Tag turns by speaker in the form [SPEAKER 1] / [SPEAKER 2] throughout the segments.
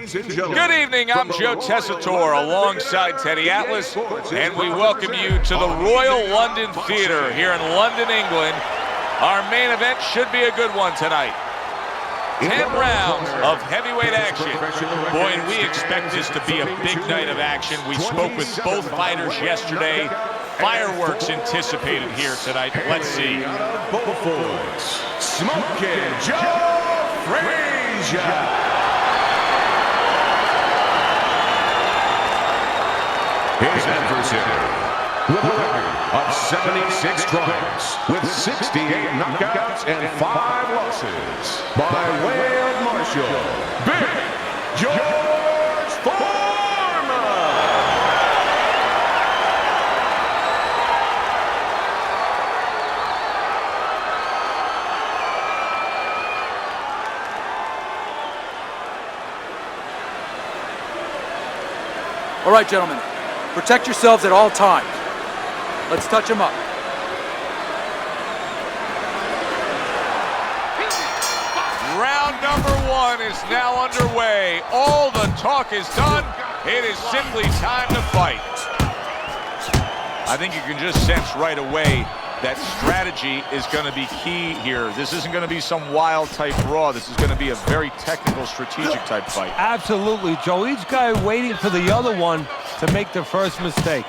[SPEAKER 1] Ladies and gentlemen.
[SPEAKER 2] Good evening, I'm Joe Tessitore alongside Teddy Atlas, and we welcome you to the Royal London Theatre here in London, England. Our main event should be a good one tonight. 10 rounds of heavyweight action. Boy, and we expect this to be a big night of action. We spoke with both fighters yesterday. Fireworks anticipated here tonight. Let's see.
[SPEAKER 1] Smoking Joe Frazier. His adversary, with a record of 76 strikes, with 68 knockouts and 5 losses, by way of Marshall, Big George Foreman.
[SPEAKER 3] All right, gentlemen. Protect yourselves at all times. Let's touch him up.
[SPEAKER 2] Round number 1 is now underway. All the talk is done. It is simply time to fight. I think you can just sense right away that strategy is going to be key here. This isn't going to be some wild type brawl. This is going to be a very technical, strategic type fight.
[SPEAKER 4] Absolutely, Joe. Each guy waiting for the other one to make the first mistake.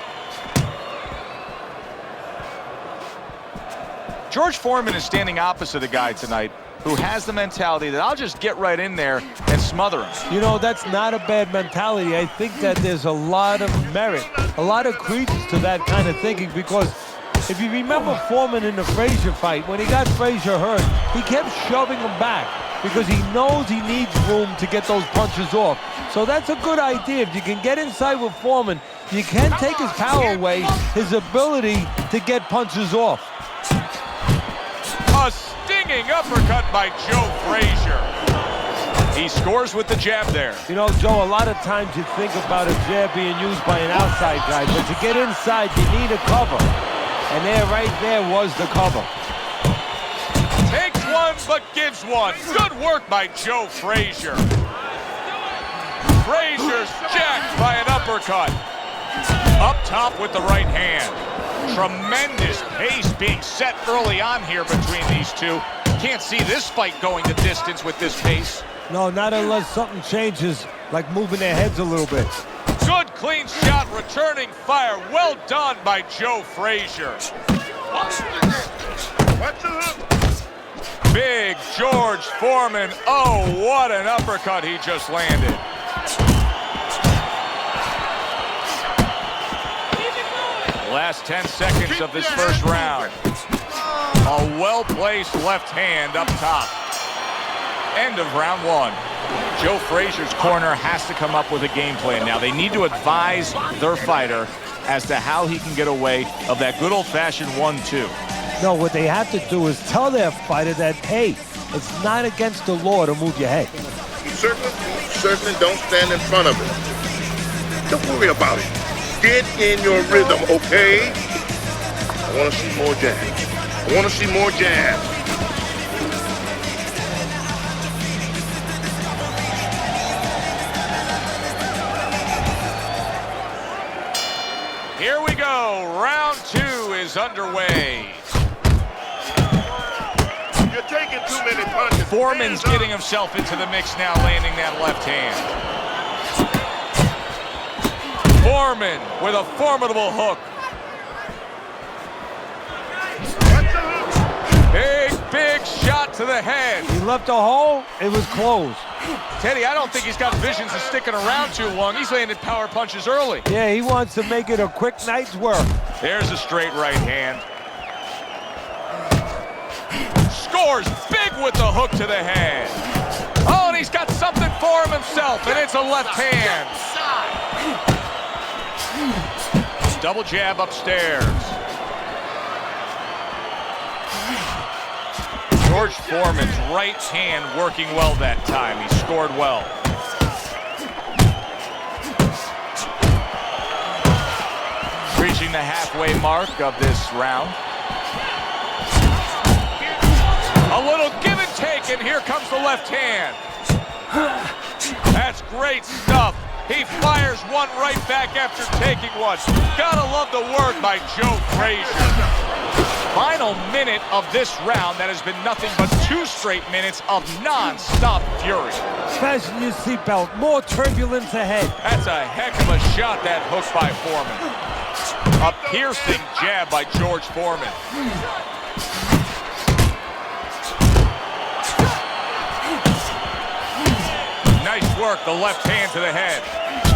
[SPEAKER 2] George Foreman is standing opposite the guy tonight who has the mentality that I'll just get right in there and smother him.
[SPEAKER 4] You know, that's not a bad mentality. I think that there's a lot of merit, a lot of credence to that kind of thinking, because if you remember Foreman in the Frazier fight, when he got Frazier hurt, he kept shoving him back because he knows he needs room to get those punches off. So that's a good idea. If you can get inside with Foreman, you can take his power away, his ability to get punches off.
[SPEAKER 2] A stinging uppercut by Joe Frazier. He scores with the jab there.
[SPEAKER 4] You know, Joe, a lot of times you think about a jab being used by an outside guy, but to get inside, you need a cover. And there, right there, was the cover.
[SPEAKER 2] Takes one, but gives one. Good work by Joe Frazier. Frazier's jacked by an uppercut. Up top with the right hand. Tremendous pace being set early on here between these two. Can't see this fight going the distance with this pace.
[SPEAKER 4] No, not unless something changes, like moving their heads a little bit.
[SPEAKER 2] Good clean shot, returning fire. Well done by Joe Frazier. Big George Foreman. Oh, what an uppercut he just landed. Last 10 seconds of this first round. A well-placed left hand up top. End of round 1. Joe Frazier's corner has to come up with a game plan now. They need to advise their fighter as to how he can get away of that good old-fashioned 1-2.
[SPEAKER 4] No, what they have to do is tell their fighter that, hey, it's not against the law to move your head.
[SPEAKER 5] Certainly don't stand in front of it. Don't worry about it. Get in your rhythm, okay? I want to see more jabs. I want to see more jabs.
[SPEAKER 2] Here we go. Round 2 is underway.
[SPEAKER 5] You're taking too many punches.
[SPEAKER 2] Foreman's getting himself into the mix now, landing that left hand. Foreman with a formidable hook. Big shot to the head.
[SPEAKER 4] He left a hole, it was closed.
[SPEAKER 2] Teddy, I don't think he's got visions of sticking around too long. He's landed power punches early.
[SPEAKER 4] Yeah, he wants to make it a quick night's work.
[SPEAKER 2] There's a straight right hand. Scores big with the hook to the head. Oh, and he's got something for him himself, and it's a left hand. Double jab upstairs. George Foreman's right hand working well that time. He scored well. Reaching the halfway mark of this round. A little give and take, and here comes the left hand. That's great stuff. He fires one right back after taking one. Gotta love the work by Joe Frazier. Final minute of this round that has been nothing but 2 straight minutes of non-stop fury.
[SPEAKER 4] Fasten your seatbelt. More turbulence ahead.
[SPEAKER 2] That's a heck of a shot, that hook by Foreman. A piercing jab by George Foreman. Nice work, the left hand to the head.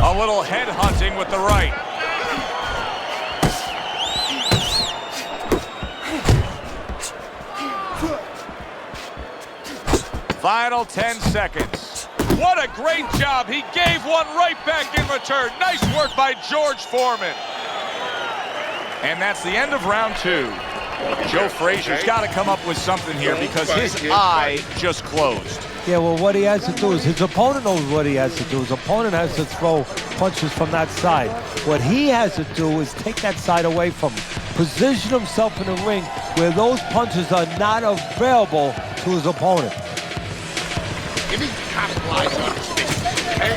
[SPEAKER 2] A little head hunting with the right. Final 10 seconds. What a great job. He gave one right back in return. Nice work by George Foreman. And that's the end of round 2. Joe Frazier's got to come up with something here because his eye just closed.
[SPEAKER 4] Yeah, well, what he has to do is, his opponent knows what he has to do. His opponent has to throw punches from that side. What he has to do is take that side away from him. Position himself in the ring where those punches are not available to his opponent.
[SPEAKER 5] You need to capitalize on his misses, okay?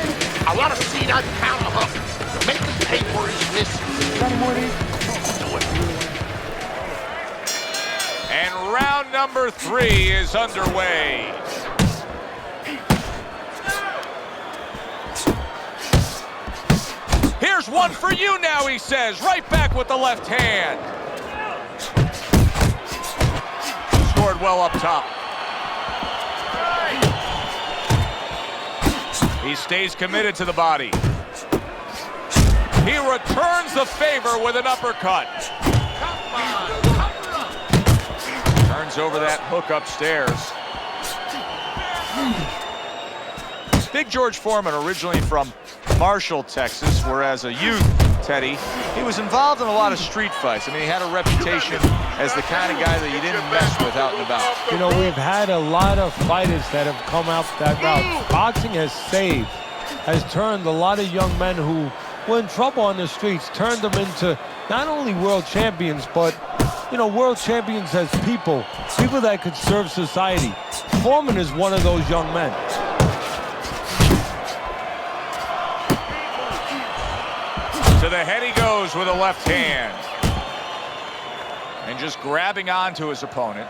[SPEAKER 5] I want to see that counter hook. Make him pay for his misses.
[SPEAKER 2] And round number 3 is underway. Here's one for you now, he says. Right back with the left hand. Scored well up top. He stays committed to the body. He returns the favor with an uppercut. Turns over that hook upstairs. Big George Foreman, originally from Marshall, Texas, where as a youth, Teddy, he was involved in a lot of street fights. I mean, he had a reputation as the kind of guy that you didn't mess with out and about.
[SPEAKER 4] You know, we've had a lot of fighters that have come out that route. Boxing has turned a lot of young men who were in trouble on the streets, turned them into not only world champions, but, you know, world champions as people that could serve society. Foreman is one of those young men.
[SPEAKER 2] To the head he goes with a left hand. And just grabbing onto his opponent.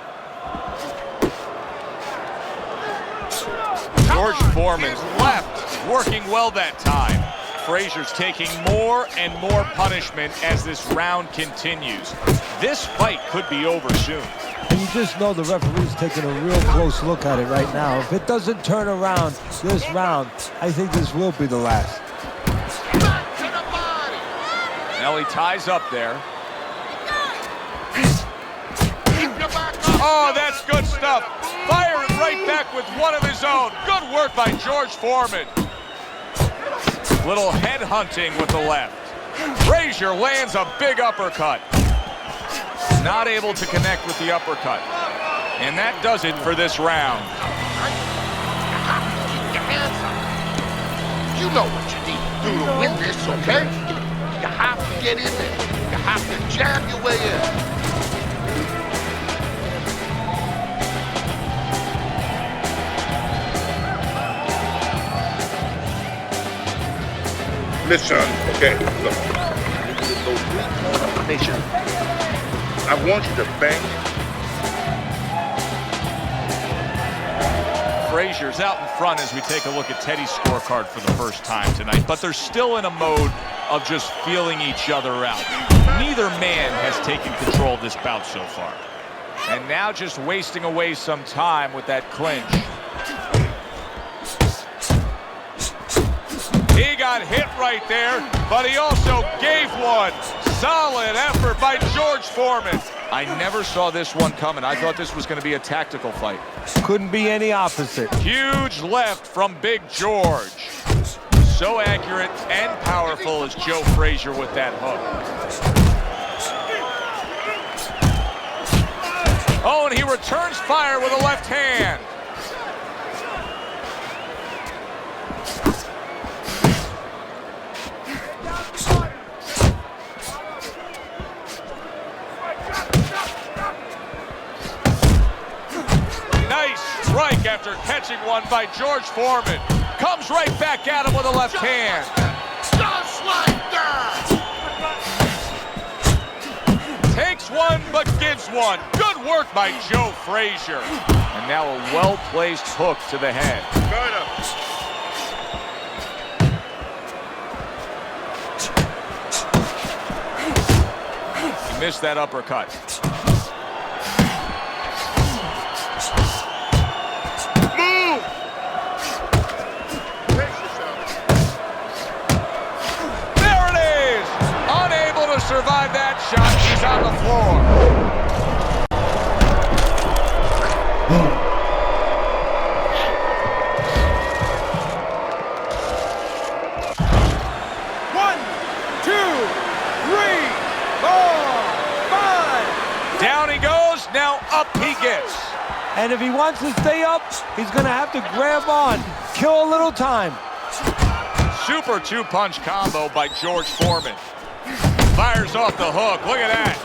[SPEAKER 2] George Foreman's left working well that time. Frazier's taking more and more punishment as this round continues. This fight could be over soon.
[SPEAKER 4] And you just know the referee's taking a real close look at it right now. If it doesn't turn around this round, I think this will be the last.
[SPEAKER 2] Now he ties up there. Oh, that's good stuff. Firing right back with one of his own. Good work by George Foreman. Little head hunting with the left. Frazier lands a big uppercut. Not able to connect with the uppercut. And that does it for this round.
[SPEAKER 5] Keep your hands up. You know what you need to do to win this, okay? You have to get in there. You have to jab your way in. Listen, okay, look. I want you to bang.
[SPEAKER 2] Frazier's out in front as we take a look at Teddy's scorecard for the first time tonight, but they're still in a mode of just feeling each other out. Neither man has taken control of this bout so far. And now just wasting away some time with that clinch. He got hit right there, but he also gave one. Solid effort by George Foreman. I never saw this one coming. I thought this was going to be a tactical fight.
[SPEAKER 4] Couldn't be any opposite.
[SPEAKER 2] Huge left from Big George. So accurate and powerful is Joe Frazier with that hook. Oh, and he returns fire with a left hand. Nice strike after catching Punching one by George Foreman. Comes right back at him with a left hand.
[SPEAKER 5] Just like that!
[SPEAKER 2] Takes one, but gives one. Good work by Joe Frazier. And now a well-placed hook to the head. He missed that uppercut.
[SPEAKER 5] Move!
[SPEAKER 2] There it is! Unable to survive that shot. He's on the floor. Down he goes, now up he gets.
[SPEAKER 4] And if he wants to stay up, he's going to have to grab on, kill a little time.
[SPEAKER 2] Super two-punch combo by George Foreman. Fires off the hook, look at that.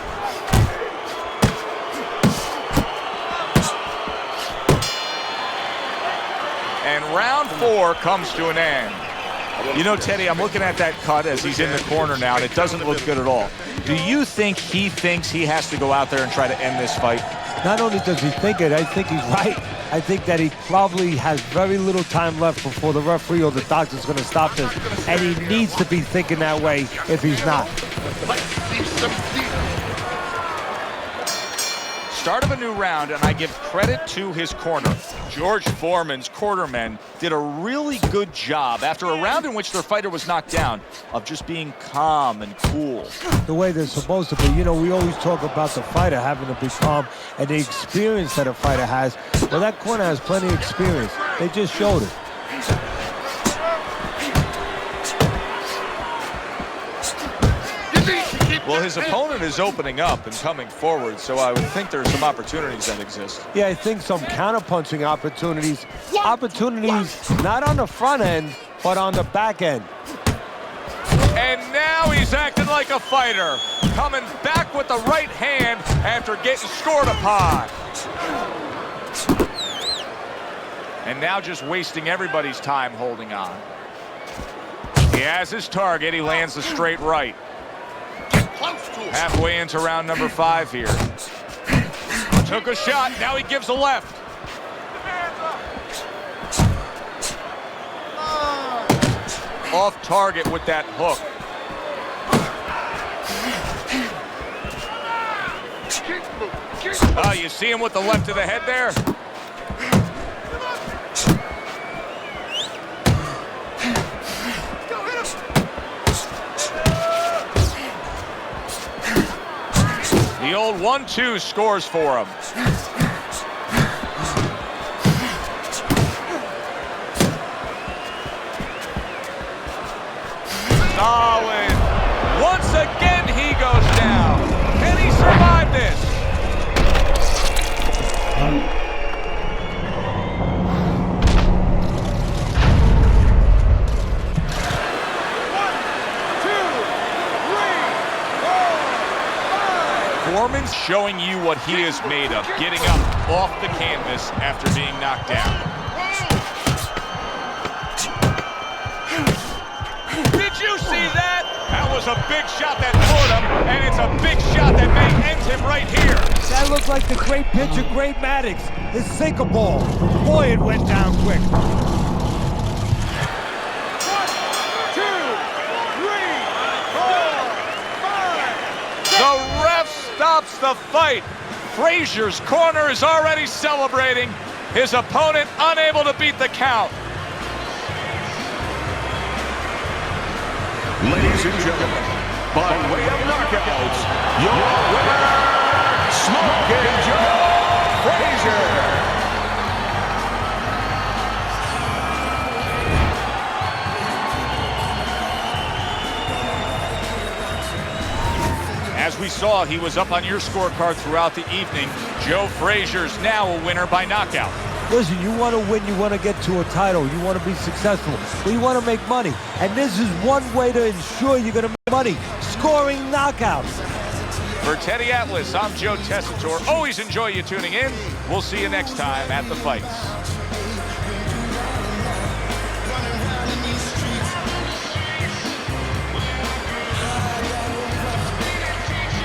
[SPEAKER 2] And round 4 comes to an end.
[SPEAKER 6] You know, Teddy, I'm looking at that cut as he's in the corner now, and it doesn't look good at all. Do you think he thinks he has to go out there and try to end this fight?
[SPEAKER 4] Not only does he think it, I think he's right. I think that he probably has very little time left before the referee or the doctor's going to stop this. And he needs to be thinking that way if he's not.
[SPEAKER 5] Let's see some deep.
[SPEAKER 6] Start of a new round, and I give credit to his corner.
[SPEAKER 2] George Foreman's quartermen did a really good job after a round in which their fighter was knocked down of just being calm and cool.
[SPEAKER 4] The way they're supposed to be. You know, we always talk about the fighter having to be calm and the experience that a fighter has. Well, that corner has plenty of experience. They just showed it.
[SPEAKER 2] Well, his opponent is opening up and coming forward, so I would think there's some opportunities that exist.
[SPEAKER 4] Yeah, I think some counter-punching opportunities. Opportunities not on the front end, but on the back end.
[SPEAKER 2] And now he's acting like a fighter, coming back with the right hand after getting scored upon. And now just wasting everybody's time holding on. He has his target, he lands the straight right. Halfway into round number 5 here. Took a shot, now he gives a left. Off target with that hook. Oh, you see him with the left to the head there? The old 1-2 scores for him. Solid. Once again, he goes down. Can he survive this? Foreman's showing you what he is made of, getting up off the canvas after being knocked down. Did you see that? That was a big shot that put him, and it's a big shot that may end him right here.
[SPEAKER 4] That looked like the great pitcher, Great Maddox, his sinker ball. Boy, it went down quick.
[SPEAKER 3] 1, 2, 3, 4, 5.
[SPEAKER 2] The ref stops the fight. Frazier's corner is already celebrating. His opponent unable to beat the count.
[SPEAKER 1] Ladies and gentlemen, by way of knockouts, your winner, Smoking Joe Frazier.
[SPEAKER 2] As we saw, he was up on your scorecard throughout the evening. Joe Frazier's now a winner by knockout.
[SPEAKER 4] Listen, you want to win, you want to get to a title, you want to be successful, but you want to make money. And this is one way to ensure you're going to make money, scoring knockouts.
[SPEAKER 2] For Teddy Atlas, I'm Joe Tessitore. Always enjoy you tuning in. We'll see you next time at the fights.